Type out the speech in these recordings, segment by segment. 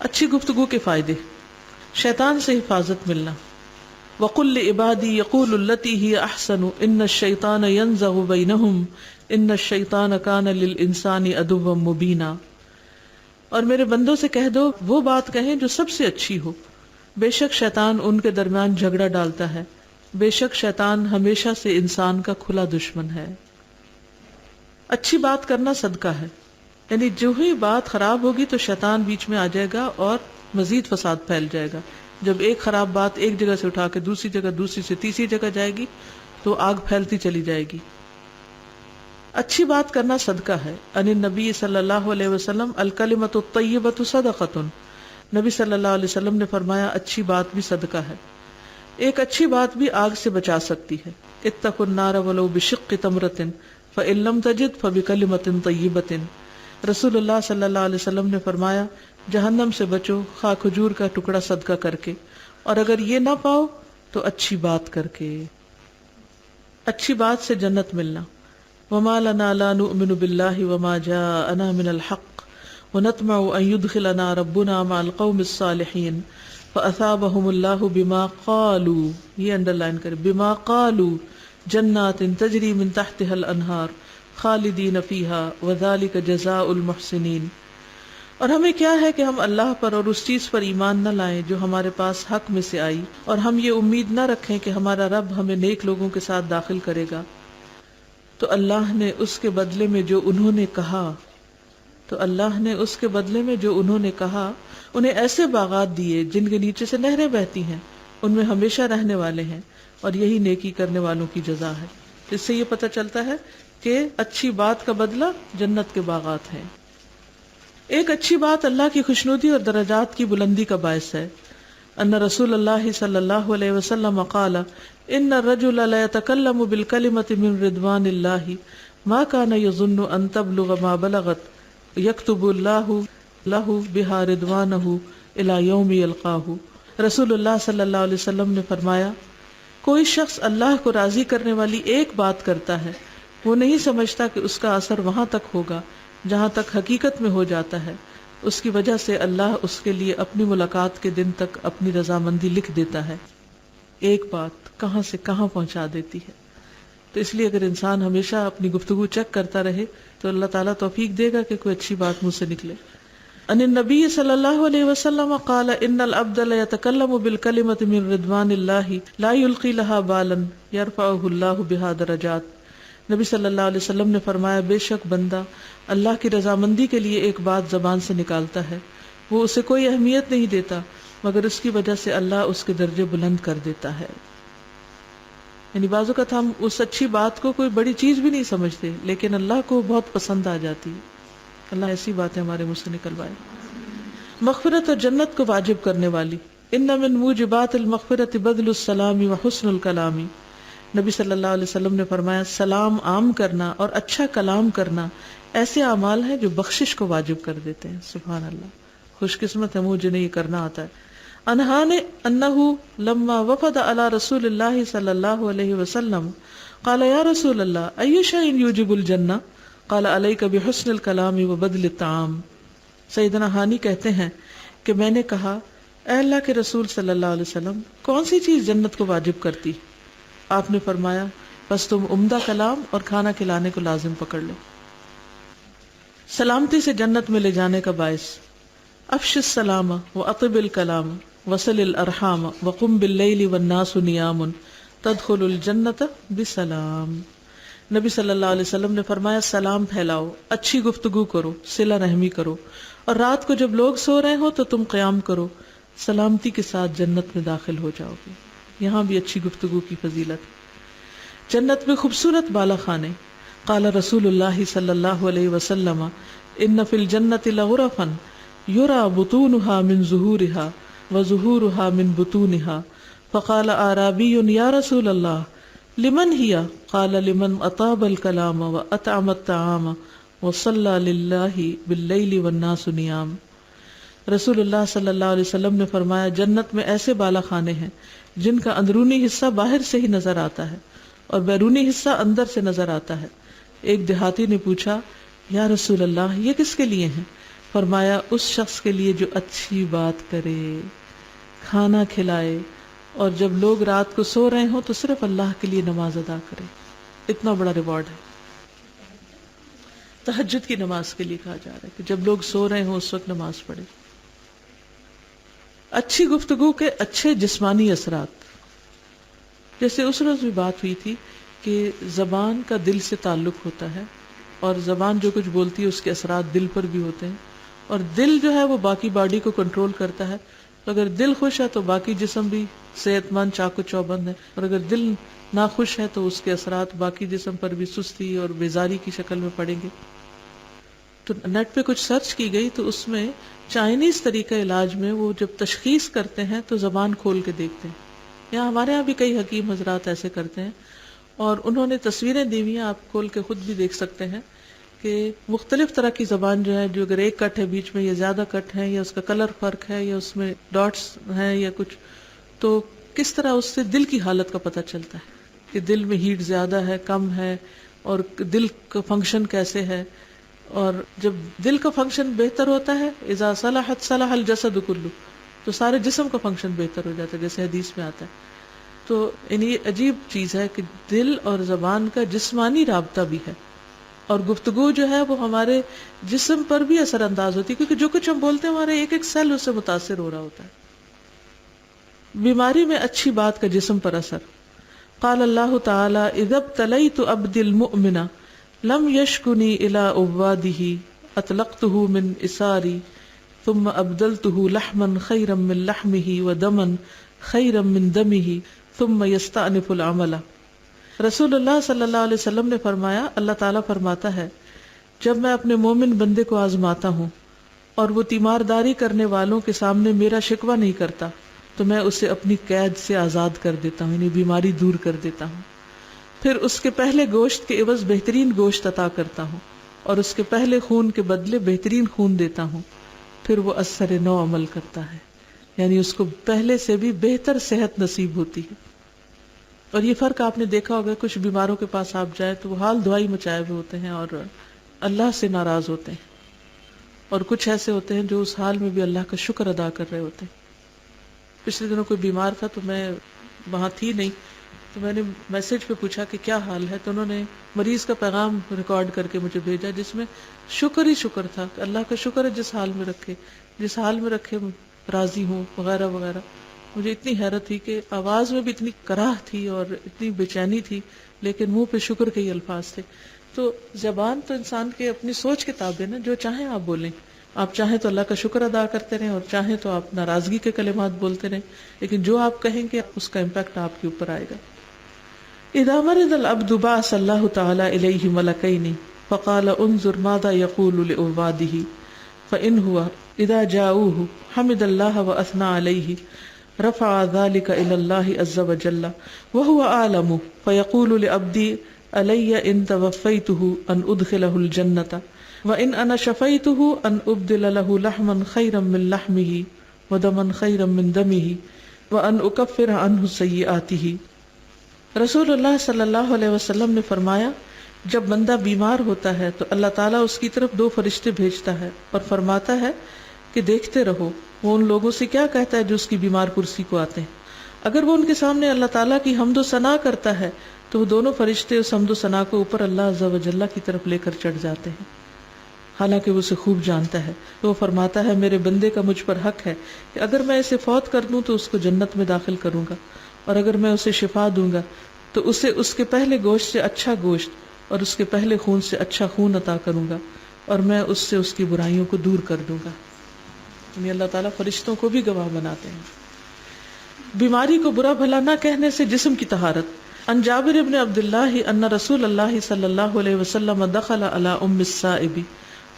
اچھی گفتگو کے فائدے: شیطان سے حفاظت ملنا. وَقُلْ لِعِبَادِي يَقُولُوا الَّتِي هِيَ أَحْسَنُ إِنَّ الشَّيْطَانَ يَنزَغُ بَيْنَهُمْ إِنَّ الشَّيْطَانَ كَانَ لِلْإِنسَانِ عَدُوًّا مُبِينًا. اور میرے بندوں سے کہہ دو وہ بات کہیں جو سب سے اچھی ہو، بے شک شیطان ان کے درمیان جھگڑا ڈالتا ہے، بے شک شیطان ہمیشہ سے انسان کا کھلا دشمن ہے. اچھی بات کرنا صدقہ ہے، یعنی جو ہی بات خراب ہوگی تو شیطان بیچ میں آ جائے گا اور مزید فساد پھیل جائے گا. جب ایک خراب بات ایک جگہ سے اٹھا کے دوسری جگہ، دوسری سے تیسری جگہ جائے گی تو آگ پھیلتی چلی جائے گی. اچھی بات کرنا صدقہ ہے. ان النبی صلی اللہ علیہ وسلم الکلمۃ الطیبۃ صدقۃ. نبی صلی اللہ علیہ وسلم نے فرمایا اچھی بات بھی صدقہ ہے. ایک اچھی بات بھی آگ سے بچا سکتی ہے. اتقوا النار ولو بشق تمرۃ فإن لم تجد فبکلمۃ طیبۃ. رسول اللہ صلی اللہ علیہ وسلم نے فرمایا جہنم سے بچو خواہ کھجور کا ٹکڑا صدقہ کر کے، اور اگر یہ نہ پاؤ تو اچھی بات کر کے. اچھی بات سے جنت ملنا. وما لنا لا نؤمن باللہ وما جاءنا من الحق ونطمع ان يدخلنا ربنا مع القوم الصالحین فاثابهم اللہ بما قالوا، یہ انڈرلائن کرے، بما قالوا جنات تجری من تحتها الانہار خالدین فیہا وذلک جزاء المحسنین. اور ہمیں کیا ہے کہ ہم اللہ پر اور اس چیز پر ایمان نہ لائیں جو ہمارے پاس حق میں سے آئی، اور ہم یہ امید نہ رکھیں کہ ہمارا رب ہمیں نیک لوگوں کے ساتھ داخل کرے گا. تو اللہ نے اس کے بدلے میں جو انہوں نے کہا انہیں ایسے باغات دیے جن کے نیچے سے نہریں بہتی ہیں، ان میں ہمیشہ رہنے والے ہیں، اور یہی نیکی کرنے والوں کی جزا ہے. اس سے یہ پتہ چلتا ہے کہ اچھی بات کا بدلہ جنت کے باغات ہیں. ایک اچھی بات اللہ کی خوشنودی اور درجات کی بلندی کا باعث ہے. ان رسول اللہ صلی اللہ علیہ وسلم قال ان الرجل لا يتكلم بالكلمة من رضوان الله ما كان يظن ان تبلغ ما بلغت يكتب الله له بها رضوانه الى يوم يلقاه. رسول اللہ صلی اللہ علیہ وسلم نے فرمایا کوئی شخص اللہ کو راضی کرنے والی ایک بات کرتا ہے، وہ نہیں سمجھتا کہ اس کا اثر وہاں تک ہوگا جہاں تک حقیقت میں ہو جاتا ہے. اس کی وجہ سے اللہ اس کے لیے اپنی ملاقات کے دن تک اپنی رضامندی لکھ دیتا ہے. ایک بات کہاں سے کہاں پہنچا دیتی ہے. تو اس لیے اگر انسان ہمیشہ اپنی گفتگو چیک کرتا رہے تو اللہ تعالیٰ توفیق دے گا کہ کوئی اچھی بات منہ سے نکلے. ان النبی صلی اللہ علیہ وسلم قال ان العبد لا يتكلم بالكلمة من رضوان الله لا يلقي لها بالا يرفعه الله بها درجات. نبی صلی اللہ علیہ وسلم نے فرمایا بے شک بندہ اللہ کی رضامندی کے لیے ایک بات زبان سے نکالتا ہے، وہ اسے کوئی اہمیت نہیں دیتا مگر اس کی وجہ سے اللہ اس کے درجے بلند کر دیتا ہے. یعنی بعض اوقات ہم اس اچھی بات کو کوئی بڑی چیز بھی نہیں سمجھتے لیکن اللہ کو بہت پسند آ جاتی ہے. اللہ ایسی باتیں ہمارے منہ سے نکلوائے. مغفرت اور جنت کو واجب کرنے والی. ان من موجبات المغفرت بذل السلام وحسن الکلام. نبی صلی اللہ علیہ وسلم نے فرمایا سلام عام کرنا اور اچھا کلام کرنا ایسے اعمال ہیں جو بخشش کو واجب کر دیتے ہیں. سبحان اللہ، خوش قسمت ہے مجھے جنہیں یہ کرنا آتا ہے. انہان انہ لما وفد علی رسول اللہ صلی اللہ علیہ وسلم قال یا رسول اللہ ای شیء یوجب الجنہ قال علیک بحسن الکلام وبذل الطعام. سیدنا ہانی کہتے ہیں کہ میں نے کہا اے اللہ کے رسول صلی اللہ علیہ وسلم کون سی چیز جنت کو واجب کرتی؟ آپ نے فرمایا بس تم عمدہ کلام اور کھانا کھلانے کو لازم پکڑ لو. سلامتی سے جنت میں لے جانے کا باعث. افش السلام واطب الکلام وصل الارحام وقم باللیل والناس نیام تدخل الجنت بسلام. نبی صلی اللہ علیہ وسلم نے فرمایا سلام پھیلاؤ، اچھی گفتگو کرو، صلہ رحمی کرو، اور رات کو جب لوگ سو رہے ہو تو تم قیام کرو، سلامتی کے ساتھ جنت میں داخل ہو جاؤ گے. یہاں بھی اچھی گفتگو کی فضیلت. جنت میں خوبصورت بالا خانے. قال رسول اللہ صلی اللہ علیہ وسلم ان فی الجنت لغرفا یرا بطونها من ظہورها وظہورها من بطونها فقال اعرابی یا رسول اللہ لمن ہی؟ قال لمن اطاب الکلام واطعم الطعام وصلى للہ باللیل والناس نیام. رسول اللہ صلی اللہ علیہ وسلم نے فرمایا جنت میں ایسے بالا خانے ہیں جن کا اندرونی حصہ باہر سے ہی نظر آتا ہے اور بیرونی حصہ اندر سے نظر آتا ہے. ایک دیہاتی نے پوچھا یا رسول اللہ یہ کس کے لیے ہیں؟ فرمایا اس شخص کے لیے جو اچھی بات کرے، کھانا کھلائے، اور جب لوگ رات کو سو رہے ہوں تو صرف اللہ کے لیے نماز ادا کرے. اتنا بڑا ریوارڈ ہے. تہجد کی نماز کے لیے کہا جا رہا ہے کہ جب لوگ سو رہے ہوں اس وقت نماز پڑھے. اچھی گفتگو کے اچھے جسمانی اثرات، جیسے اس روز بھی بات ہوئی تھی کہ زبان کا دل سے تعلق ہوتا ہے، اور زبان جو کچھ بولتی ہے اس کے اثرات دل پر بھی ہوتے ہیں، اور دل جو ہے وہ باقی باڈی کو کنٹرول کرتا ہے. تو اگر دل خوش ہے تو باقی جسم بھی صحت مند چاق و چوبند ہے، اور اگر دل ناخوش ہے تو اس کے اثرات باقی جسم پر بھی سستی اور بیزاری کی شکل میں پڑیں گے. تو نیٹ پہ کچھ سرچ کی گئی تو اس میں چائنیز طریقہ علاج میں وہ جب تشخیص کرتے ہیں تو زبان کھول کے دیکھتے ہیں. یہاں ہمارے یہاں بھی کئی حکیم حضرات ایسے کرتے ہیں، اور انہوں نے تصویریں دی ہوئی ہیں، آپ کھول کے خود بھی دیکھ سکتے ہیں کہ مختلف طرح کی زبان جو ہے، جو اگر ایک کٹ ہے بیچ میں یا زیادہ کٹ ہے، یا اس کا کلر فرق ہے، یا اس میں ڈاٹس ہیں یا کچھ، تو کس طرح اس سے دل کی حالت کا پتہ چلتا ہے کہ دل میں ہیٹ زیادہ ہے کم ہے، اور دل کا فنکشن کیسے ہے. اور جب دل کا فنکشن بہتر ہوتا ہے، اذا صلحت صلح الجسد کلہ، تو سارے جسم کا فنکشن بہتر ہو جاتا ہے، جیسے حدیث میں آتا ہے. تو یہ عجیب چیز ہے کہ دل اور زبان کا جسمانی رابطہ بھی ہے، اور گفتگو جو ہے وہ ہمارے جسم پر بھی اثر انداز ہوتی ہے، کیونکہ جو کچھ ہم بولتے ہیں ہمارے ایک ایک سیل اس سے متاثر ہو رہا ہوتا ہے. بیماری میں اچھی بات کا جسم پر اثر. قال اللہ تعالی اذا ابتلیت عبدی المؤمن لم یشکنی الی عبادہ اطلقته من اساری ثم ابدلته لحما خیرا من لحمہ ودما خیرا من دمہ ثم یستأنف العمل. رسول اللہ صلی اللہ علیہ وسلم نے فرمایا، اللہ تعالیٰ فرماتا ہے جب میں اپنے مومن بندے کو آزماتا ہوں اور وہ تیمارداری کرنے والوں کے سامنے میرا شکوہ نہیں کرتا تو میں اسے اپنی قید سے آزاد کر دیتا ہوں، یعنی بیماری دور کر دیتا ہوں. پھر اس کے پہلے گوشت کے عوض بہترین گوشت عطا کرتا ہوں، اور اس کے پہلے خون کے بدلے بہترین خون دیتا ہوں. پھر وہ اثر نو عمل کرتا ہے، یعنی اس کو پہلے سے بھی بہتر صحت نصیب ہوتی ہے. اور یہ فرق آپ نے دیکھا ہوگا، کچھ بیماروں کے پاس آپ جائیں تو وہ حال دعائی مچائے ہوئے ہوتے ہیں اور اللہ سے ناراض ہوتے ہیں، اور کچھ ایسے ہوتے ہیں جو اس حال میں بھی اللہ کا شکر ادا کر رہے ہوتے ہیں. پچھلے دنوں کوئی بیمار تھا تو میں وہاں تھی نہیں، تو میں نے میسج پہ پوچھا کہ کیا حال ہے، تو انہوں نے مریض کا پیغام ریکارڈ کر کے مجھے بھیجا جس میں شکر ہی شکر تھا کہ اللہ کا شکر ہے جس حال میں رکھے، جس حال میں رکھے راضی ہوں وغیرہ وغیرہ. مجھے اتنی حیرت تھی کہ آواز میں بھی اتنی کراہ تھی اور اتنی بے چینی تھی، لیکن منہ پہ شکر کے ہی الفاظ تھے. تو زبان تو انسان کے اپنی سوچ کے تابع نا، جو چاہیں آپ بولیں. آپ چاہیں تو اللہ کا شکر ادا کرتے رہیں، اور چاہیں تو آپ ناراضگی کے کلمات بولتے رہیں، لیکن جو آپ کہیں گے اس کا امپیکٹ آپ کے اوپر آئے گا. اذا مرض العبد بعث اللہ تعالی الیہ ملکین فقال انظر ماذا یقول لعباده فإن هو اذا جاؤوه حمد اللہ واثنى علیہ رفع ذلك الى اللہ عز وجل وهو عالم فيقول لعبدی علی ان توفیته ان ادخله الجنة وَإِنْ أَنَا شَفَيْتُهُ أَنْ أُبْدِلَ لَهُ لَحْمًا خَيْرًا مِّن لَحْمِهِ وَدَمًا خَيْرًا مِّن دَمِهِ وَأَنْ أُكَفِّرَ عَنْهُ سَيِّئَاتِهِ. رسول اللہ صلی اللہ علیہ وسلم نے فرمایا جب بندہ بیمار ہوتا ہے تو اللہ تعالیٰ اس کی طرف 2 فرشتے بھیجتا ہے اور فرماتا ہے کہ دیکھتے رہو وہ ان لوگوں سے کیا کہتا ہے جو اس کی بیمار پرسی کو آتے ہیں. اگر وہ ان کے سامنے اللہ تعالیٰ کی حمد و ثنا کرتا ہے تو وہ دونوں فرشتے اس حمد و ثنا کو اوپر اللہ عز و جل کی طرف لے کر چڑھ جاتے ہیں، حالانکہ وہ اسے خوب جانتا ہے. تو وہ فرماتا ہے میرے بندے کا مجھ پر حق ہے کہ اگر میں اسے فوت کر دوں تو اس کو جنت میں داخل کروں گا، اور اگر میں اسے شفا دوں گا تو اسے اس کے پہلے گوشت سے اچھا گوشت اور اس کے پہلے خون سے اچھا خون عطا کروں گا، اور میں اس سے اس کی برائیوں کو دور کر دوں گا. یعنی اللہ تعالیٰ فرشتوں کو بھی گواہ بناتے ہیں. بیماری کو برا بھلا نہ کہنے سے جسم کی طہارت. عن جابر بن عبداللہ ان رسول اللہ صلی اللہ علیہ وسلم دخل علی ام السائب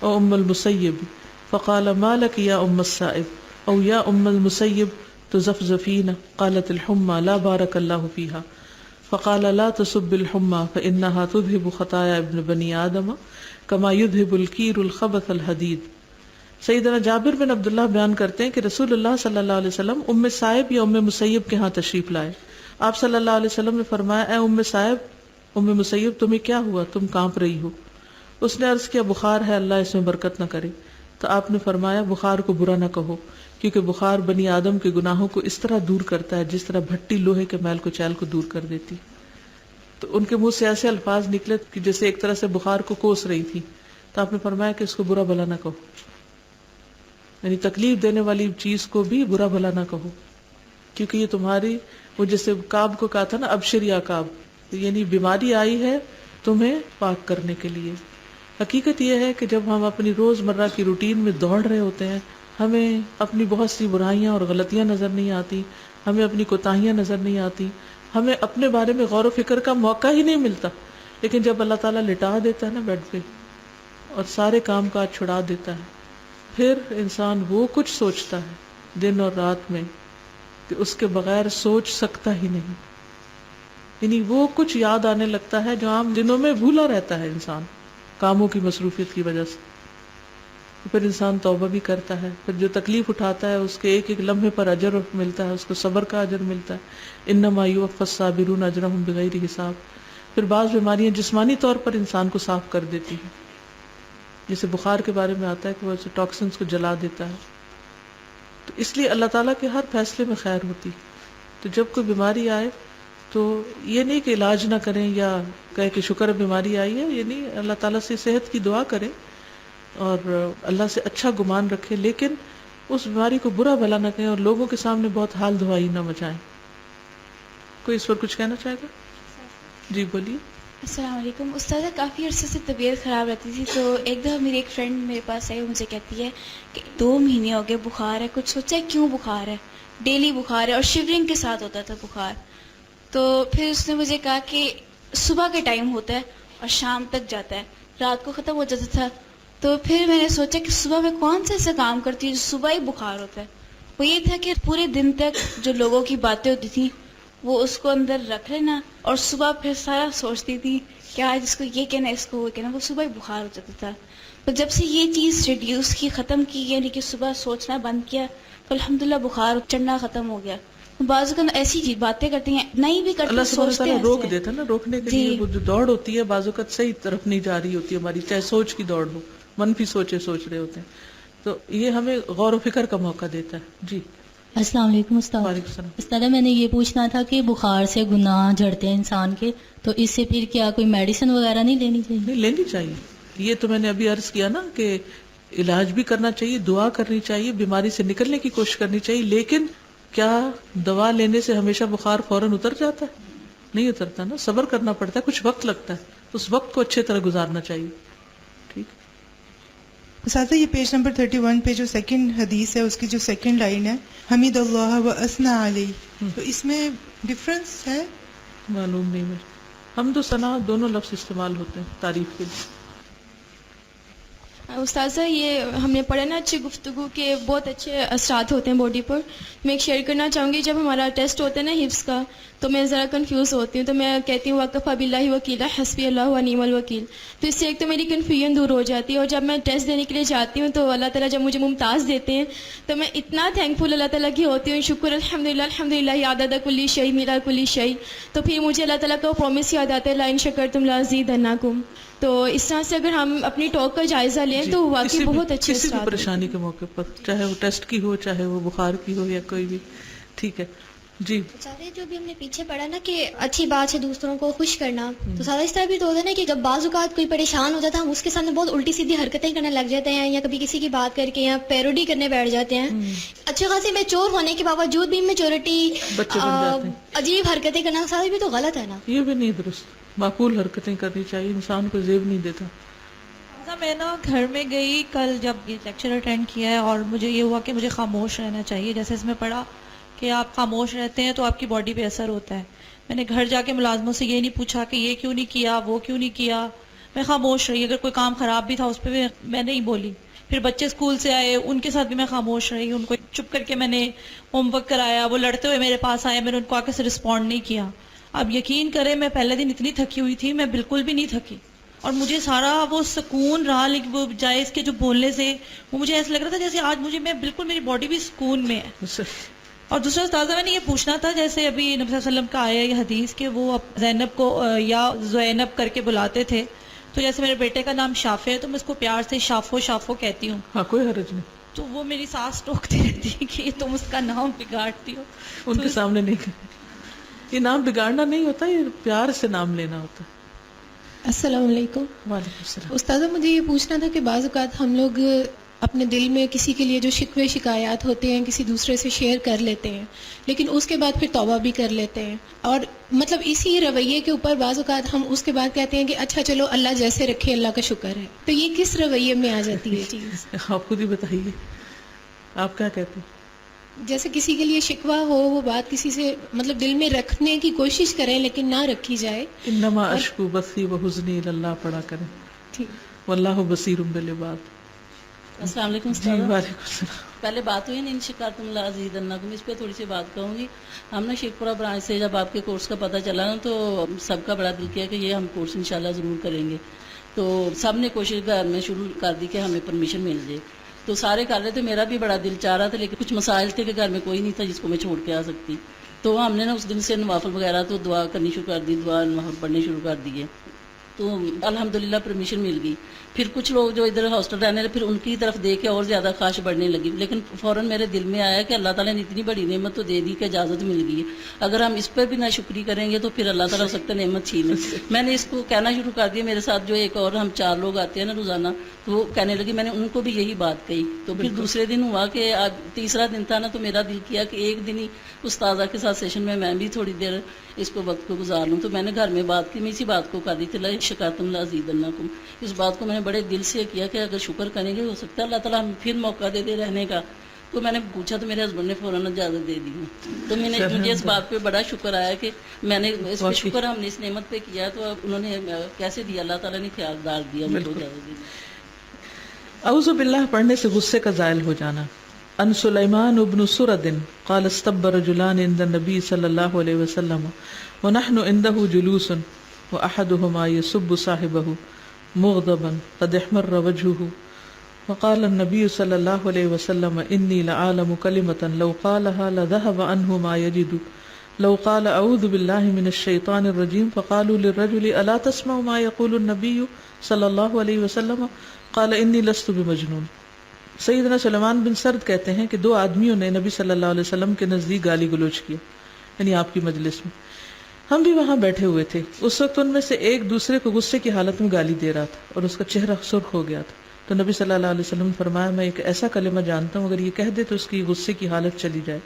او ام المسیب فقال ما لك یا ام السائب او یا ام المسیب تزفزفین قالت الحمى لا بارك الله فيها فقال لا تسب الحمى فإنها تذهب خطايا ابن بني آدم كما يذهب الكير الخبث الحديد. سیدنا جابر بن عبداللہ بیان کرتے ہیں کہ رسول اللہ صلی اللہ علیہ وسلم ام سائب یا ام مسیب کے ہاں تشریف لائے. آپ صلی اللہ علیہ وسلم نے فرمایا اے ام سائب ام مسیب تمہیں کیا ہوا، تم کانپ رہی ہو. اس نے عرض کیا بخار ہے، اللہ اس میں برکت نہ کرے. تو آپ نے فرمایا بخار کو برا نہ کہو، کیونکہ بخار بنی آدم کے گناہوں کو اس طرح دور کرتا ہے جس طرح بھٹی لوہے کے میل کو چیل کو دور کر دیتی. تو ان کے منہ سے ایسے الفاظ نکلے کہ جیسے ایک طرح سے بخار کو کوس رہی تھی. تو آپ نے فرمایا کہ اس کو برا بھلا نہ کہو، یعنی تکلیف دینے والی چیز کو بھی برا بھلا نہ کہو، کیونکہ یہ تمہاری، وہ جیسے کعب کو کہا تھا نا ابشر یا کعب، یعنی بیماری آئی ہے تمہیں پاک کرنے کے لیے. حقیقت یہ ہے کہ جب ہم اپنی روز مرہ کی روٹین میں دوڑ رہے ہوتے ہیں، ہمیں اپنی بہت سی برائیاں اور غلطیاں نظر نہیں آتی، ہمیں اپنی کوتاہیاں نظر نہیں آتی، ہمیں اپنے بارے میں غور و فکر کا موقع ہی نہیں ملتا. لیکن جب اللہ تعالیٰ لٹا دیتا ہے نا بیڈ پہ اور سارے کام کاج چھڑا دیتا ہے، پھر انسان وہ کچھ سوچتا ہے دن اور رات میں کہ اس کے بغیر سوچ سکتا ہی نہیں. یعنی وہ کچھ یاد آنے لگتا ہے جو عام دنوں میں بھولا رہتا ہے انسان کاموں کی مصروفیت کی وجہ سے. پھر انسان توبہ بھی کرتا ہے، پھر جو تکلیف اٹھاتا ہے اس کے ایک ایک لمحے پر اجر ملتا ہے، اس کو صبر کا اجر ملتا ہے. انما یوفی الصابرون اجرهم بغیر حساب. پھر بعض بیماریاں جسمانی طور پر انسان کو صاف کر دیتی ہیں، جیسے بخار کے بارے میں آتا ہے کہ وہ ٹاکسنس کو جلا دیتا ہے. تو اس لیے اللہ تعالیٰ کے ہر فیصلے میں خیر ہوتی. تو جب کوئی بیماری آئے تو یہ نہیں کہ علاج نہ کریں یا کہے کہ شکر بیماری آئی ہے، یہ نہیں، اللہ تعالیٰ سے صحت کی دعا کریں اور اللہ سے اچھا گمان رکھیں، لیکن اس بیماری کو برا بھلا نہ کہیں اور لوگوں کے سامنے بہت حال دعائی نہ مچائیں. کوئی اس پر کچھ کہنا چاہے گا؟ جی بولیے. السلام علیکم. استاذہ کافی عرصے سے طبیعت خراب رہتی تھی، تو ایک دفعہ میری ایک فرینڈ میرے پاس آئی، مجھے کہتی ہے کہ 2 مہینے ہو گئے بخار ہے. کچھ سوچا ہے کیوں بخار ہے؟ ڈیلی بخار ہے اور شیورنگ کے ساتھ ہوتا تھا بخار. تو پھر اس نے مجھے کہا کہ صبح کے ٹائم ہوتا ہے اور شام تک جاتا ہے، رات کو ختم ہو جاتا تھا. تو پھر میں نے سوچا کہ صبح میں کون سا ایسا کام کرتی ہوں جو صبح ہی بخار ہوتا ہے. وہ یہ تھا کہ پورے دن تک جو لوگوں کی باتیں ہوتی تھیں وہ اس کو اندر رکھ لینا، اور صبح پھر سارا سوچتی تھی کہ آج اس کو یہ کہنا، اس کو وہ کہنا. وہ صبح ہی بخار ہو جاتا تھا. تو جب سے یہ چیز ریڈیوس کی، ختم کی، یعنی کہ صبح سوچنا بند کیا، تو الحمدللہ بخار چڑھنا ختم ہو گیا. بعض اوقات ایسی چیز باتیں کرتی ہیں، نہیں بھی کرتی، اللہ سبحانہ سوچتے وتعالیٰ ہیں روک دیتا ہے نا، روکنے کے لیے وہ جو دوڑ ہوتی ہے بعض اوقات صحیح طرف نہیں جا رہی ہوتی ہے ہماری، چاہے سوچ کی دوڑ ہو، منفی سوچے سوچ رہے ہوتے ہیں. تو یہ ہمیں غور و فکر کا موقع دیتا ہے. جی السلام علیکم استاد. وعلیکم السلام. استاد میں نے یہ پوچھنا تھا کہ بخار سے گناہ جھڑتے ہیں انسان کے، تو اس سے پھر کیا کوئی میڈیسن وغیرہ نہیں لینی چاہیے؟ نہیں لینی چاہیے. یہ تو میں نے ابھی عرض کیا نا کہ علاج بھی کرنا چاہیے، دعا کرنی چاہیے، بیماری سے نکلنے کی کوشش کرنی چاہیے. لیکن کیا دوا لینے سے ہمیشہ بخار فوراً اتر جاتا ہے؟ نہیں اترتا نا، صبر کرنا پڑتا ہے، کچھ وقت لگتا ہے. اس وقت کو اچھے طرح گزارنا چاہیے. ٹھیک. اساتذہ یہ پیج نمبر 31 پہ جو سیکنڈ حدیث ہے، اس کی جو سیکنڈ لائن ہے، حمید اللہ و اثنا علیہ، تو اس میں ڈفرنس ہے؟ معلوم نہیں مجھے. حمد و ثنا دونوں لفظ استعمال ہوتے ہیں تعریف کے لیے. استاذہ یہ ہم نے پڑھا نا اچھی گفتگو کے بہت اچھے اثرات ہوتے ہیں باڈی پر. میں ایک شیئر کرنا چاہوں گی، جب ہمارا ٹیسٹ ہوتا ہے نا حفظ کا، تو میں ذرا کنفیوز ہوتی ہوں، تو میں کہتی ہوں وقفہ باللہ وکیلا حسبی اللہ و نعم الوکیل. تو اس سے ایک تو میری کنفیوژن دور ہو جاتی ہے، اور جب میں ٹیسٹ دینے کے لیے جاتی ہوں تو اللہ تعالیٰ جب مجھے ممتاز دیتے ہیں تو میں اتنا تھینک فل اللہ تعالیٰ کی ہوتی ہوں، شکر الحمدللہ الحمدللہ عدد کلی شیء میرا کلی شیء. تو پھر مجھے اللہ تعالیٰ کا پرومس یاد آتا ہے لئن شکرتم لازیدنکم. تو اس طرح سے اگر ہم اپنی ٹاک کا جائزہ لیں تو واقعی بہت اچھے کسی بھی اثرات پریشانی کے موقع پر، چاہے وہ ٹیسٹ کی ہو، چاہے وہ بخار کی ہو، یا کوئی بھی. ٹھیک ہے. جی سارے جو بھی ہم نے پیچھے پڑھا نا کہ اچھی بات سے دوسروں کو خوش کرنا، تو سارا اس طرح بھی تو ہوتا ہے نا کہ جب بعض اوقات کوئی پریشان ہو جاتا ہے، ہم اس کے سامنے بہت الٹی سیدھی حرکتیں کرنے لگ جاتے ہیں، یا کبھی کسی کی بات کر کے یا پیروڈی کرنے بیٹھ جاتے ہیں. اچھے خاصے میچور ہونے کے باوجود بھی میچورٹی بچے بن جاتے ہیں. عجیب حرکتیں کرنا سارا بھی تو غلط ہے نا. یہ بھی نہیں درست. معقول حرکتیں کرنی چاہیے، انسان کو زیب نہیں دیتا. میں نا گھر میں گئی کل جب یہ لیکچر اٹینڈ کیا ہے، اور مجھے یہ ہوا کہ مجھے خاموش رہنا چاہیے. جیسے اس میں پڑھا کہ آپ خاموش رہتے ہیں تو آپ کی باڈی پہ اثر ہوتا ہے. میں نے گھر جا کے ملازموں سے یہ نہیں پوچھا کہ یہ کیوں نہیں کیا، وہ کیوں نہیں کیا. میں خاموش رہی. اگر کوئی کام خراب بھی تھا اس پہ بھی میں نہیں بولی. پھر بچے اسکول سے آئے، ان کے ساتھ بھی میں خاموش رہی. ان کو چپ کر کے میں نے ہوم ورک کرایا. وہ لڑتے ہوئے میرے پاس آئے، میں نے ان کو آ کے رسپونڈ نہیں کیا. اب یقین کریں میں پہلے دن اتنی تھکی ہوئی تھی، میں بالکل بھی نہیں تھکی، اور مجھے سارا وہ سکون رہا. لیکن وہ بجائے اس کے جو بولنے سے، وہ مجھے ایسا لگ رہا تھا جیسے آج مجھے میں بالکل میری باڈی بھی سکون میں ہے. اور دوسرا استاذہ میں نے یہ پوچھنا تھا، جیسے ابھی نبی صلی اللہ علیہ وسلم کا آیا یہ حدیث کہ وہ زینب کو یا زینب کر کے بلاتے تھے، تو تو جیسے میرے بیٹے کا نام شافع ہے تو میں اس کو پیار سے شافو شافو کہتی ہوں. ہاں کوئی حرج نہیں، تو وہ میری ساس ٹوکتی رہتی ہے کہ تم اس کا نام بگاڑتی ہو. ان کے سامنے نہیں کریں. یہ نام بگاڑنا نہیں ہوتا، یہ پیار سے نام لینا ہوتا ہے. السلام علیکم. وعلیکم السلام. استاذہ مجھے یہ پوچھنا تھا کہ بعض اوقات ہم لوگ اپنے دل میں کسی کے لیے جو شکوے شکایات ہوتے ہیں کسی دوسرے سے شیئر کر لیتے ہیں، لیکن اس کے بعد پھر توبہ بھی کر لیتے ہیں، اور مطلب اسی رویے کے اوپر بعض اوقات ہم اس کے بعد کہتے ہیں کہ اچھا چلو اللہ جیسے رکھے اللہ کا شکر ہے. تو یہ کس رویے میں آ جاتی ہے چیز؟ آپ خود ہی بتائیے، آپ کیا کہتے ہیں؟ جیسے کسی کے لیے شکوہ ہو، وہ بات کسی سے مطلب دل میں رکھنے کی کوشش کریں لیکن نہ رکھی جائے. انما اشکو بثی وحزنی اللہ پڑھا کریں، ٹھیک. واللہ بصیر بالعباد. السلام علیکم جی استاد. وعلیکم السلام. پہلے بات ہوئی نا ان شکایتم لازیدنکم، اس پہ تھوڑی سی بات کہوں گی. ہم نے شیخ پورہ برانچ سے جب آپ کے کورس کا پتہ چلا نا تو سب کا بڑا دل کیا کہ یہ ہم کورس انشاءاللہ ضرور کریں گے. تو سب نے کوشش گھر میں شروع کر دی کہ ہمیں پرمیشن مل جائے. تو سارے کر رہے تھے، میرا بھی بڑا دل چاہ رہا تھا، لیکن کچھ مسائل تھے کہ گھر میں کوئی نہیں تھا جس کو میں چھوڑ کے آ سکتی. تو ہم نے نا اس دن سے نوافل وغیرہ تو دعا کرنی شروع کر دی، دعا نوافل پڑھنی شروع کر دیے. تو الحمدللہ پرمیشن مل گئی. پھر کچھ لوگ جو ادھر ہاسٹل رہنے لگے، پھر ان کی طرف دیکھ کے اور زیادہ خواہش بڑھنے لگی. لیکن فوراً میرے دل میں آیا کہ اللہ تعالیٰ نے اتنی بڑی نعمت تو دے دی کہ اجازت مل گئی ہے، اگر ہم اس پہ بھی نہ شکری کریں گے تو پھر اللہ تعالیٰ ہو سکتا ہے نعمت چھینے. میں نے اس کو کہنا شروع کر دیا. میرے ساتھ جو ایک اور ہم 4 لوگ آتے ہیں نا روزانہ، تو وہ کہنے لگی. میں نے ان کو بھی یہی بات کہی. تو پھر دوسرے دن ہوا کہ تیسرا دن تھا نا، تو میرا دل کیا کہ ایک دن ہی استاذہ کے ساتھ سیشن میں بھی تھوڑی دیر اس کو وقت کو گزار لوں. تو میں نے گھر میں بات کی، میں اسی بات کو کر دی تھی، لئن شکرتم لازیدنکم. اس بات کو میں نے بڑے دل سے کیا کہ اگر شکر کریں گے ہو سکتا ہے اللہ تعالیٰ ہمیں پھر موقع دے دے رہنے کا. تو میں نے پوچھا تو میرے ہسبینڈ نے فوراً اجازت دے دی. تو مجھے اس بات پہ بڑا شکر آیا کہ میں نے اس پہ شکر ہم نے اس نعمت پہ کیا. تو انہوں نے کیسے دیا، اللہ تعالیٰ نے خیالدار دیا مجھ کو اجازت دی. اعوذ باللہ پڑھنے سے غصے کا زائل ہو جانا. ان سلیمان بن سرد قال استب رجلان عند النبي صلی اللہ علیہ وسلم ونحن عنده جلوس واحدهما يسب صاحبه مغضبا قد احمر وجهه وقال النبي صلی اللہ علیہ وسلم انی لعالم کلمة لو قالها لذهب عنه ما يجد لو قال اعوذ باللہ من الشیطان الرجیم فقالوا للرجل الا تسمع ما يقول النبي صلی اللہ علیہ وسلم قال انی لست بمجنون. سیدنا سلیمان بن سرد کہتے ہیں کہ 2 آدمیوں نے نبی صلی اللہ علیہ وسلم کے نزدیک گالی گلوچ کیا، یعنی آپ کی مجلس میں. ہم بھی وہاں بیٹھے ہوئے تھے. اس وقت ان میں سے ایک دوسرے کو غصے کی حالت میں گالی دے رہا تھا اور اس کا چہرہ سرخ ہو گیا تھا. تو نبی صلی اللہ علیہ وسلم نے فرمایا میں ایک ایسا کلمہ جانتا ہوں، اگر یہ کہہ دے تو اس کی غصے کی حالت چلی جائے.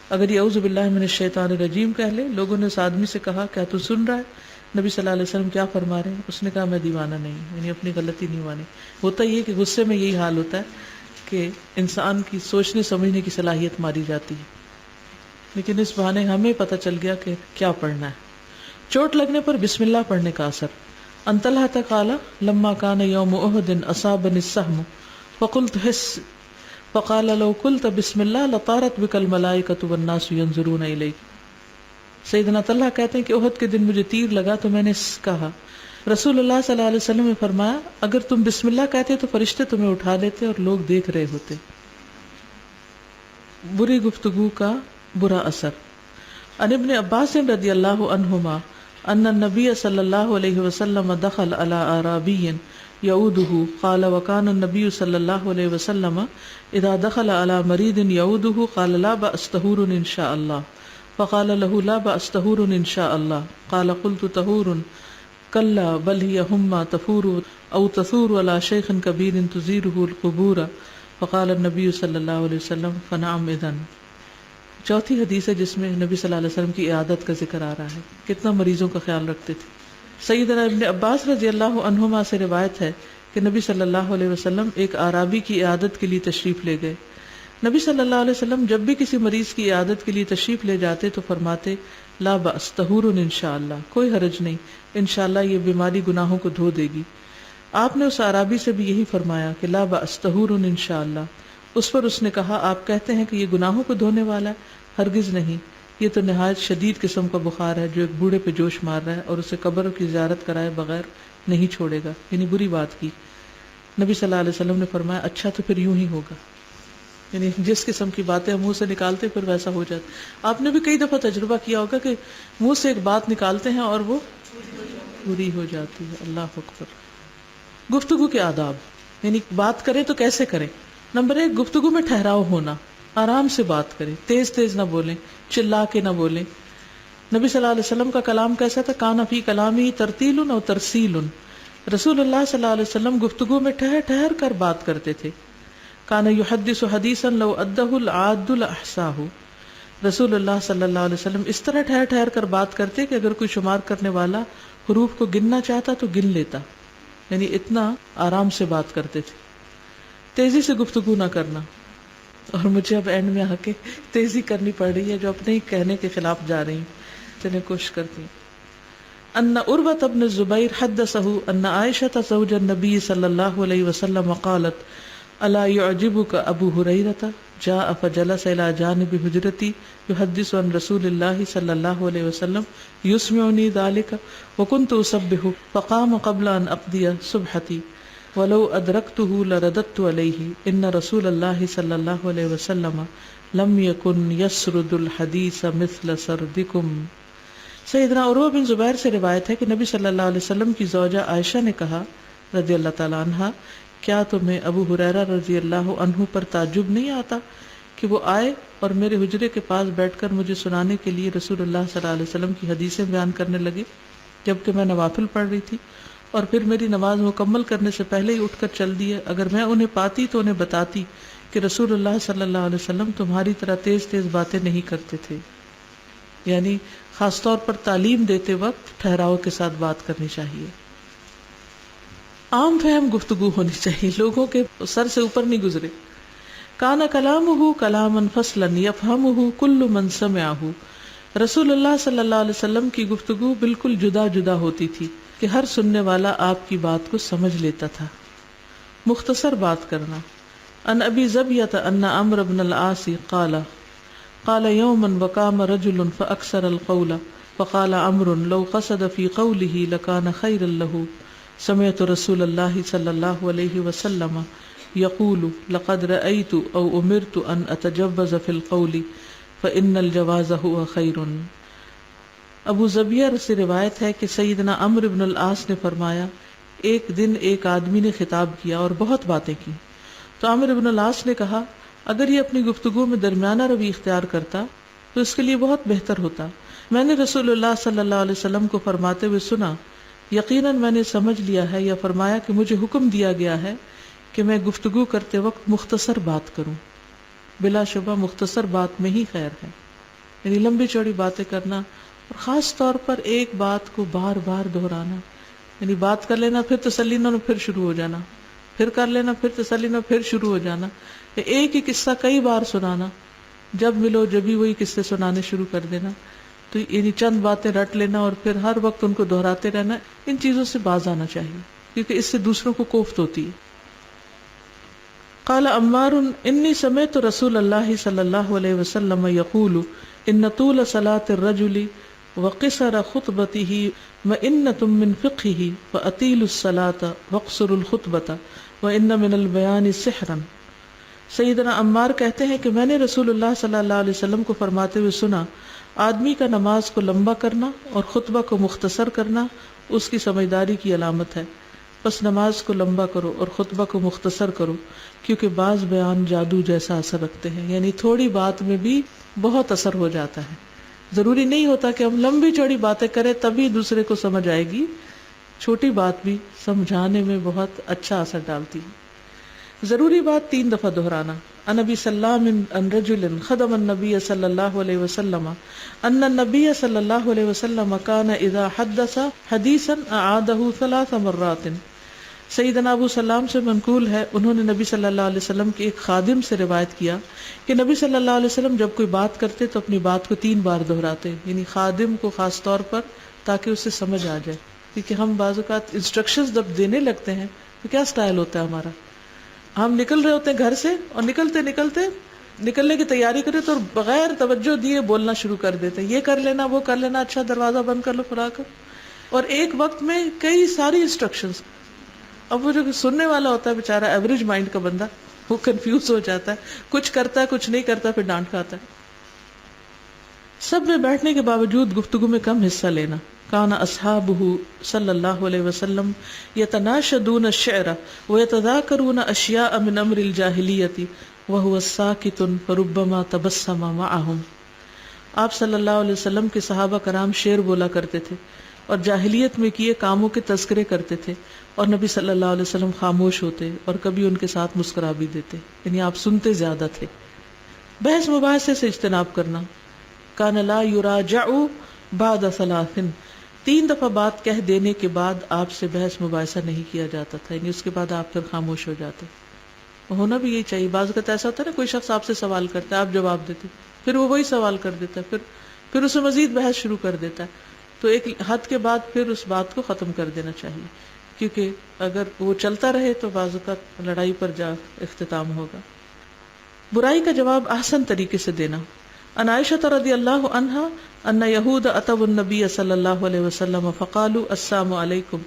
اگر یہ اعوذ باللہ من الشیطان الرجیم کہہ لے. لوگوں نے اس آدمی سے کہا کیا تو سن رہا ہے؟ نبی صلی اللہ علیہ وسلم کیا فرما رہے ہیں؟ اس نے کہا میں دیوانہ نہیں، یعنی اپنی غلطی نہیں مانی. ہوتا یہ کہ غصے میں یہی حال ہوتا ہے کہ انسان کی سوچنے سمجھنے کی صلاحیت ماری جاتی ہے. لیکن اس بہانے ہمیں پتہ چل گیا کہ کیا پڑھنا ہے. چوٹ لگنے پر بسم اللہ پڑھنے کا اثر. ان طلحہ قال لما كان يوم احد اصابني السهم فقلت حس فقال لو قلت بسم الله لطارت بك الملائكة والناس ينظرون اليك. سیدنا طلحہ کہتے ہیں کہ احد کے دن مجھے تیر لگا تو میں نے کہا. رسول اللہ صلی اللہ علیہ وسلم نے فرمایا اگر تم بسم اللہ کہتے تو فرشتے تمہیں اٹھا لیتے اور لوگ دیکھ رہے ہوتے. بری گفتگو کا برا اثر. عن ابن عباس رضی اللہ عنہما ان النبی صلی اللہ علیہ وسلم دخل على اعرابی یعوده قال وكان النبی صلی اللہ علیہ وسلم اذا دخل على مريض یعوده قال لا بأس طهور ان شاء الله فقال له لا بأس طهور ان شاء الله قال قلت طهور كلا بل هي حمى تفور او تثور على شيخ كبير تزيره القبور فقال النبي صلی اللہ علیہ وسلم فنعم اذن. چوتھی حدیث ہے جس میں نبی صلی اللہ علیہ وسلم کی عیادت کا ذکر آ رہا ہے، کتنا مریضوں کا خیال رکھتے تھے. سیدنا ابن عباس رضی اللہ عنہما سے روایت ہے کہ نبی صلی اللہ علیہ وسلم ایک اعرابی کی عیادت کے لیے تشریف لے گئے. نبی صلی اللہ علیہ وسلم جب بھی کسی مریض کی عیادت کے لیے تشریف لے جاتے تو فرماتے لا بأس طہور انشاءاللہ، کوئی حرج نہیں، انشاءاللہ یہ بیماری گناہوں کو دھو دے گی. آپ نے اس اعرابی سے بھی یہی فرمایا کہ لا بأس طہور انشاءاللہ. اس پر اس نے کہا آپ کہتے ہیں کہ یہ گناہوں کو دھونے والا ہے؟ ہرگز نہیں، یہ تو نہایت شدید قسم کا بخار ہے جو ایک بوڑھے پہ جوش مار رہا ہے اور اسے قبر کی زیارت کرائے بغیر نہیں چھوڑے گا. یعنی بری بات کی. نبی صلی اللہ علیہ وسلم نے فرمایا اچھا تو پھر یوں ہی ہوگا. یعنی جس قسم کی باتیں منہ سے نکالتے پھر ویسا ہو جاتا. آپ نے بھی کئی دفعہ تجربہ کیا ہوگا کہ منہ سے ایک بات نکالتے ہیں اور وہ بری ہو جاتی ہے. اللہ اکبر. گفتگو کے آداب، یعنی بات کریں تو کیسے کریں. نمبر 1، گفتگو میں ٹھہراؤ ہونا، آرام سے بات کریں، تیز تیز نہ بولیں، چلا کے نہ بولیں. نبی صلی اللہ علیہ وسلم کا کلام کیسا تھا؟ کان فی کلامی ترتیل و ترسیل. رسول اللہ صلی اللہ علیہ وسلم گفتگو میں ٹھہر ٹھہر کر بات کرتے تھے. کان یحدث حدیثا لو ادہ العاد لاحصاہ. رسول اللہ صلی اللہ علیہ وسلم اس طرح ٹھہر ٹھہر کر بات کرتے کہ اگر کوئی شمار کرنے والا حروف کو گننا چاہتا تو گن لیتا، یعنی اتنا آرام سے بات کرتے تھے. تیزی سے گفتگو نہ کرنا، اور مجھے اب اینڈ میں آ کے تیزی کرنی پڑ رہی ہے جو اپنے ہی کہنے کے خلاف جا رہی ہوں، چلیں کوشش کرتی ہوں. ان عروۃ بن الزبیر حدثہ ان عائشۃ زوج النبی صلی اللہ علیہ وسلم قالت الا يعجبك ابو ہریرہ جاء فجلس الى جانب حجرتی يحدث عن رسول اللہ صلی اللہ علیہ وسلم يسمعني ذلك وكنت اسبح فقام قبل ان اقضي صبحتي ولو ادركته لرددت عليه ان رسول اللہ صلی اللہ علیہ وسلم لم يكن يسرد الحديث مثل سردكم. سیدنا عروہ بن زبیر سے روایت ہے کہ نبی صلی اللہ علیہ وسلم کی زوجہ عائشہ نے کہا رضی اللہ تعالیٰ عنہا، کیا تمہیں ابو ہریرہ رضی اللہ عنہ پر تعجب نہیں آتا کہ وہ آئے اور میرے حجرے کے پاس بیٹھ کر مجھے سنانے کے لیے رسول اللہ صلی اللہ علیہ وسلم کی حدیثیں بیان کرنے لگے جبکہ میں نوافل پڑھ رہی تھی، اور پھر میری نماز مکمل کرنے سے پہلے ہی اٹھ کر چل دیے. اگر میں انہیں پاتی تو انہیں بتاتی کہ رسول اللہ صلی اللہ علیہ وسلم تمہاری طرح تیز تیز باتیں نہیں کرتے تھے. یعنی خاص طور پر تعلیم دیتے وقت ٹھہراؤ کے ساتھ بات کرنی چاہیے. عام فہم گفتگو ہونی چاہیے، لوگوں کے سر سے اوپر نہیں گزرے. کانا کلامہ کلاما فصلا یفہمہ کل من سمعہ. رسول اللہ صلی اللہ علیہ وسلم کی گفتگو بالکل جدا جدا ہوتی تھی کہ ہر سننے والا آپ کی بات کو سمجھ لیتا تھا. مختصر بات کرنا. ان ابی ذبیۃ ان عمرو بن العاص قال یوما وقام رجل فاکثر القول فقال عمرو لو قصد في قوله لكان خيرا له. سمعت رسول اللہ صلی اللہ علیہ وسلم یقول لقد رأيت او امرت ان اتجوز في القول فإن الجواز هو خير. ابو ذبیہ سے روایت ہے کہ سیدنا عمرو بن العاص نے فرمایا، ایک دن ایک آدمی نے خطاب کیا اور بہت باتیں کی، تو عمرو بن العاص نے کہا اگر یہ اپنی گفتگو میں درمیانہ روی اختیار کرتا تو اس کے لیے بہت بہتر ہوتا. میں نے رسول اللہ صلی اللہ علیہ وسلم کو فرماتے ہوئے سنا، یقیناً میں نے سمجھ لیا ہے یا فرمایا کہ مجھے حکم دیا گیا ہے کہ میں گفتگو کرتے وقت مختصر بات کروں. بلا شبہ مختصر بات میں ہی خیر ہے، یعنی لمبی چوڑی باتیں کرنا، اور خاص طور پر ایک بات کو بار بار دہرانا، یعنی بات کر لینا پھر تسلی نہ پھر شروع ہو جانا، پھر کر لینا پھر تسلی نہ پھر شروع ہو جانا، یا ایک ہی قصہ کئی بار سنانا، جب ملو جبھی وہی قصے سنانے شروع کر دینا. تو یعنی چند باتیں رٹ لینا اور پھر ہر وقت ان کو دہراتے رہنا، ان چیزوں سے باز آنا چاہیے کیونکہ اس سے دوسروں کو کوفت ہوتی ہے. قال عمار انی سمعت رسول اللہ صلی اللہ علیہ وسلم یقول ان طول صلاة الرجل وقصر خطبته مئنة من فقهه فأطیلوا الصلاة واقصروا الخطبة وان من البیان سحرا. سیدنا عمار کہتے ہیں کہ میں نے رسول اللہ صلی اللہ علیہ وسلم کو فرماتے ہوئے سنا، آدمی کا نماز کو لمبا کرنا اور خطبہ کو مختصر کرنا اس کی سمجھداری کی علامت ہے. بس نماز کو لمبا کرو اور خطبہ کو مختصر کرو، کیونکہ بعض بیان جادو جیسا اثر رکھتے ہیں، یعنی تھوڑی بات میں بھی بہت اثر ہو جاتا ہے. ضروری نہیں ہوتا کہ ہم لمبی چوڑی باتیں کریں تبھی دوسرے کو سمجھ آئے گی، چھوٹی بات بھی سمجھانے میں بہت اچھا اثر ڈالتی ہے. ضروری بات 3 دفعہ دہرانا. عن ابی سلام عن رجل خدم النبی صلی اللہ علیہ وسلم ان النبی صلی اللہ علیہ وسلم کان اذا حدث حدیثا اعادہ 3 مرات. سیدنا ابو سلام سے منقول ہے، انہوں نے نبی صلی اللہ علیہ وسلم کے ایک خادم سے روایت کیا کہ نبی صلی اللہ علیہ وسلم جب کوئی بات کرتے تو اپنی بات کو 3 بار دہراتے، یعنی خادم کو خاص طور پر، تاکہ اسے سمجھ آ جائے. کیونکہ ہم بعض اوقات انسٹرکشنز جب دینے لگتے ہیں تو کیا سٹائل ہوتا ہے ہمارا، ہم نکل رہے ہوتے ہیں گھر سے اور نکلنے کی تیاری کرے تو بغیر توجہ دیے بولنا شروع کر دیتے ہیں، یہ کر لینا وہ کر لینا، اچھا دروازہ بند کر لو فلاں کر، اور ایک وقت میں کئی ساری انسٹرکشنز. اب وہ جو سننے والا ہوتا ہے بیچارہ ایوریج مائنڈ کا بندہ، وہ کنفیوز ہو جاتا ہے، کچھ کرتا ہے کچھ نہیں کرتا، پھر ڈانٹ کھاتا ہے. سب میں بیٹھنے کے باوجود گفتگو میں کم حصہ لینا، کان اصحابہ صلی اللہ علیہ وسلم یتناشدون الشعر ویتذاکرون اشیاء من امر الجاہلیۃ وہو ساکت فربما تبسم معہم. آپ صلی اللہ علیہ وسلم کے صحابہ کرام شعر بولا کرتے تھے اور جاہلیت میں کیے کاموں کے تذکرے کرتے تھے، اور نبی صلی اللہ علیہ وسلم خاموش ہوتے اور کبھی ان کے ساتھ مسکرا بھی دیتے، یعنی آپ سنتے زیادہ تھے. بحث مباحثے سے اجتناب کرنا. کان لا یراجع بعد ثلاث، 3 دفعہ بات کہہ دینے کے بعد آپ سے بحث مباحثہ نہیں کیا جاتا تھا، یعنی اس کے بعد آپ پھر خاموش ہو جاتے. ہونا بھی یہی چاہیے. بعض اوقات ایسا ہوتا ہے نا، کوئی شخص آپ سے سوال کرتا ہے، آپ جواب دیتے، پھر وہ وہی سوال کر دیتا ہے، پھر اسے مزید بحث شروع کر دیتا ہے. تو ایک حد کے بعد پھر اس بات کو ختم کر دینا چاہیے، کیونکہ اگر وہ چلتا رہے تو بعض اوقات لڑائی پر جا اختتام ہوگا. برائی کا جواب احسن طریقے سے دینا. ان عائشہ رضی اللہ عنہا ان یہود اتوا النبی صلی اللہ علیہ وسلم فقالوا السلام علیکم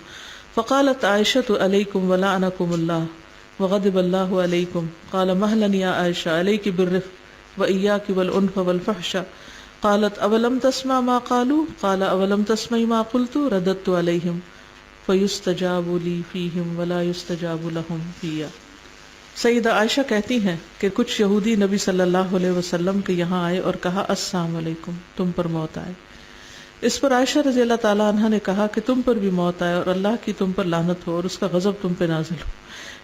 فقالت عائشہ علیکم ولعنکم اللہ وغضب اللہ علیکم قال مہلا یا عائشہ علیک بالرفق وإیاک والعنف والفحش قالت اولم تسمع ما قالوا قال اولم تسمع ما قلت رددت علیہم فیستجاب لی فیہم ولا یستجاب لہم فیہ. سیدہ عائشہ کہتی ہیں کہ کچھ یہودی نبی صلی اللہ علیہ وسلم کے یہاں آئے اور کہا السلام علیکم، تم پر موت آئے. اس پر عائشہ رضی اللہ تعالیٰ عنہ نے کہا کہ تم پر بھی موت آئے اور اللہ کی تم پر لعنت ہو اور اس کا غضب تم پہ نازل ہو.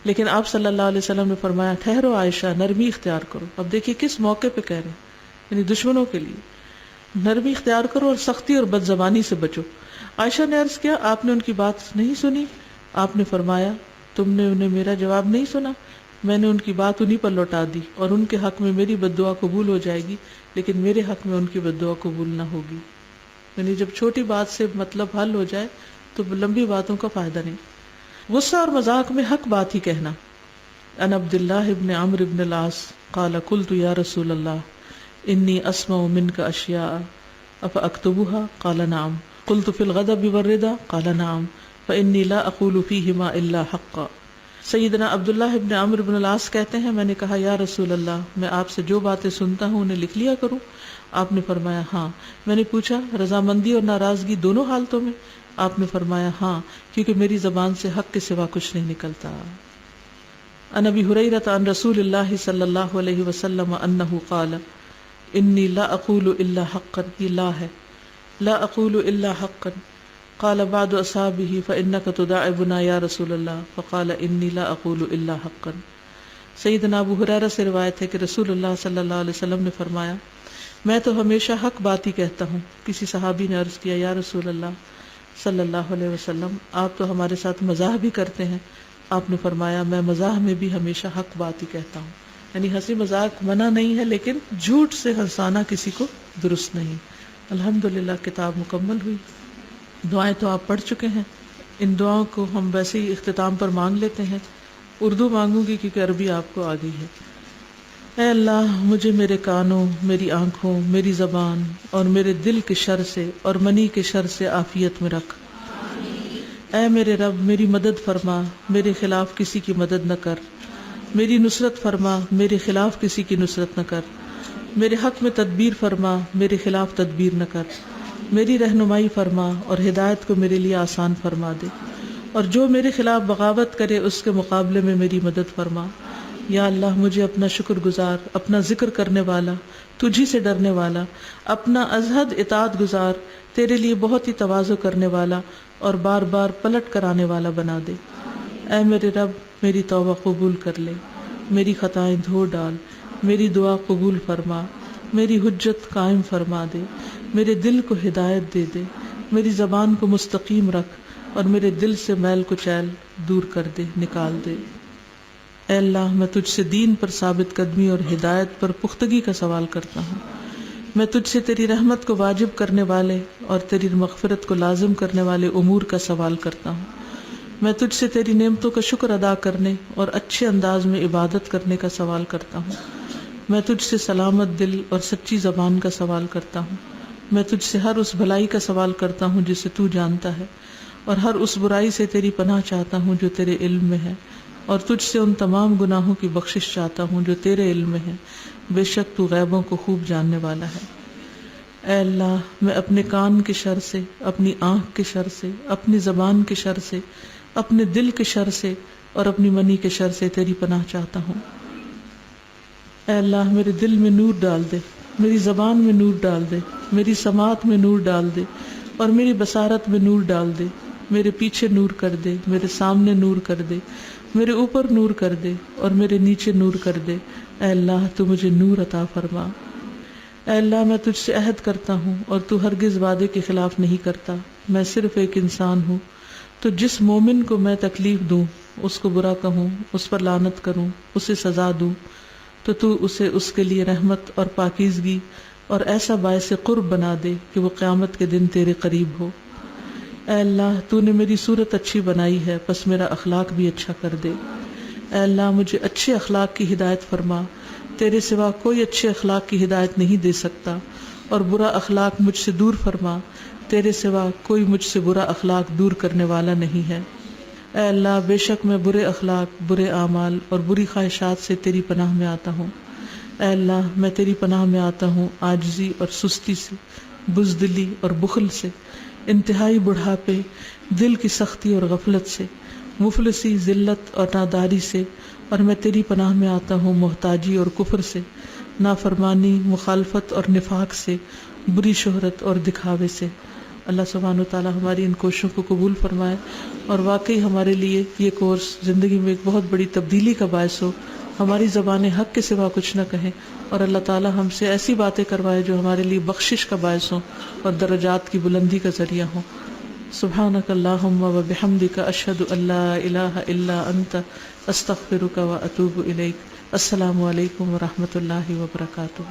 لیکن آپ صلی اللہ علیہ وسلم نے فرمایا ٹھہرو عائشہ، نرمی اختیار کرو. اب دیکھیے کس موقع پہ کہہ رہے ہیں، یعنی دشمنوں کے لیے نرمی اختیار کرو اور سختی اور بد زبانی سے بچو. عائشہ نے عرض کیا آپ نے ان کی بات نہیں سنی؟ آپ نے فرمایا تم نے انہیں میرا جواب نہیں سنا؟ میں نے ان کی بات انہی پر لوٹا دی اور ان کے حق میں میری بد دعا قبول ہو جائے گی، لیکن میرے حق میں ان کی بد دعا قبول نہ ہوگی. یعنی جب چھوٹی بات سے مطلب حل ہو جائے تو لمبی باتوں کا فائدہ نہیں. غصہ اور مذاق میں حق بات ہی کہنا. ان عبداللہ ابن عمرو ابن العاص قال قلت یا رسول اللہ انی اسمع منک اشیاء افاکتبها قال نعم قلت فی الغضب والرضا قال نعم فانی لا اقول فیہما الا حقا. سیدنا عبداللہ ابن عمرو ابن العاص کہتے ہیں میں نے کہا یا رسول اللہ میں آپ سے جو باتیں سنتا ہوں انہیں لکھ لیا کروں؟ آپ نے فرمایا ہاں. میں نے پوچھا رضامندی اور ناراضگی دونوں حالتوں میں؟ آپ نے فرمایا ہاں، کیونکہ میری زبان سے حق کے سوا کچھ نہیں نکلتا. عن ابی ہریرہ عن رسول اللہ صلی اللہ علیہ وسلم انہ قال انی لا اقول الا حقا، یہ لا ہے، لا اقول الا حقا. قال بعض اصحابہ فانک تداعبنا یا رسول اللہ فقال انی لا اقول الا حقا. سیدنا ابو ہریرہ سے روایت ہے کہ رسول اللہ صلی اللہ علیہ وسلم نے فرمایا میں تو ہمیشہ حق بات ہی کہتا ہوں. کسی صحابی نے عرض کیا یا رسول اللہ صلی اللہ علیہ وسلم آپ تو ہمارے ساتھ مزاح بھی کرتے ہیں؟ آپ نے فرمایا میں مزاح میں بھی ہمیشہ حق بات ہی کہتا ہوں. یعنی ہنسی مذاق منع نہیں ہے، لیکن جھوٹ سے ہنسانا کسی کو درست نہیں. الحمدللہ کتاب مکمل ہوئی. دعائیں تو آپ پڑھ چکے ہیں، ان دعاؤں کو ہم ویسے ہی اختتام پر مانگ لیتے ہیں. اردو مانگوں گی کیونکہ عربی آپ کو آ گئی ہے. اے اللہ مجھے میرے کانوں، میری آنکھوں، میری زبان اور میرے دل کے شر سے اور منی کے شر سے عافیت میں رکھ. اے میرے رب میری مدد فرما، میرے خلاف کسی کی مدد نہ کر. میری نصرت فرما، میرے خلاف کسی کی نصرت نہ کر. میرے حق میں تدبیر فرما، میرے خلاف تدبیر نہ کر. میری رہنمائی فرما اور ہدایت کو میرے لیے آسان فرما دے، اور جو میرے خلاف بغاوت کرے اس کے مقابلے میں میری مدد فرما. یا اللہ مجھے اپنا شکر گزار، اپنا ذکر کرنے والا، تجھی سے ڈرنے والا، اپنا ازہد اطاعت گزار، تیرے لیے بہت ہی تواضع کرنے والا اور بار بار پلٹ کر آنے والا بنا دے. اے میرے رب میری توبہ قبول کر لے، میری خطائیں دھو ڈال، میری دعا قبول فرما، میری حجت قائم فرما دے، میرے دل کو ہدایت دے دے، میری زبان کو مستقیم رکھ اور میرے دل سے میل کچیل دور کر دے، نکال دے. اے اللہ میں تجھ سے دین پر ثابت قدمی اور ہدایت پر پختگی کا سوال کرتا ہوں. میں تجھ سے تیری رحمت کو واجب کرنے والے اور تیری مغفرت کو لازم کرنے والے امور کا سوال کرتا ہوں. میں تجھ سے تیری نعمتوں کا شکر ادا کرنے اور اچھے انداز میں عبادت کرنے کا سوال کرتا ہوں. میں تجھ سے سلامت دل اور سچی زبان کا سوال کرتا ہوں. میں تجھ سے ہر اس بھلائی کا سوال کرتا ہوں جسے تو جانتا ہے، اور ہر اس برائی سے تیری پناہ چاہتا ہوں جو تیرے علم میں ہے، اور تجھ سے ان تمام گناہوں کی بخشش چاہتا ہوں جو تیرے علم میں ہے. بے شک تو غیبوں کو خوب جاننے والا ہے. اے اللہ میں اپنے کان کے شر سے، اپنی آنکھ کے شر سے، اپنی زبان کے شر سے، اپنے دل کے شر سے اور اپنی منی کے شر سے تیری پناہ چاہتا ہوں۔ اے اللہ میرے دل میں نور ڈال دے، میری زبان میں نور ڈال دے، میری سماعت میں نور ڈال دے اور میری بصارت میں نور ڈال دے، میرے پیچھے نور کر دے، میرے سامنے نور کر دے، میرے اوپر نور کر دے اور میرے نیچے نور کر دے۔ اے اللہ تو مجھے نور عطا فرما۔ اے اللہ میں تجھ سے عہد کرتا ہوں اور تو ہرگز وعدے کے خلاف نہیں کرتا، میں صرف ایک انسان ہوں، تو جس مومن کو میں تکلیف دوں، اس کو برا کہوں، اس پر لعنت کروں، اسے سزا دوں، تو اسے اس کے لیے رحمت اور پاکیزگی اور ایسا باعث قرب بنا دے کہ وہ قیامت کے دن تیرے قریب ہو۔ اے اللہ تو نے میری صورت اچھی بنائی ہے، پس میرا اخلاق بھی اچھا کر دے۔ اے اللہ مجھے اچھے اخلاق کی ہدایت فرما، تیرے سوا کوئی اچھے اخلاق کی ہدایت نہیں دے سکتا، اور برا اخلاق مجھ سے دور فرما، تیرے سوا کوئی مجھ سے برا اخلاق دور کرنے والا نہیں ہے۔ اے اللہ بے شک میں برے اخلاق، برے اعمال اور بری خواہشات سے تیری پناہ میں آتا ہوں۔ اے اللہ میں تیری پناہ میں آتا ہوں عاجزی اور سستی سے، بزدلی اور بخل سے، انتہائی بڑھاپے، دل کی سختی اور غفلت سے، مفلسی، ذلت اور ناداری سے، اور میں تیری پناہ میں آتا ہوں محتاجی اور کفر سے، نافرمانی، مخالفت اور نفاق سے، بری شہرت اور دکھاوے سے۔ اللہ سبحانہ وتعالی ہماری ان کوششوں کو قبول فرمائے اور واقعی ہمارے لیے یہ کورس زندگی میں ایک بہت بڑی تبدیلی کا باعث ہو، ہماری زبانیں حق کے سوا کچھ نہ کہیں، اور اللہ تعالی ہم سے ایسی باتیں کروائے جو ہمارے لیے بخشش کا باعث ہوں اور درجات کی بلندی کا ذریعہ ہوں۔ سبحانک اللہم و بحمدک، اشہد ان لا الہ الا انت، استغفرک و اتوب الیک۔ السلام علیکم و رحمۃ اللہ وبرکاتہ۔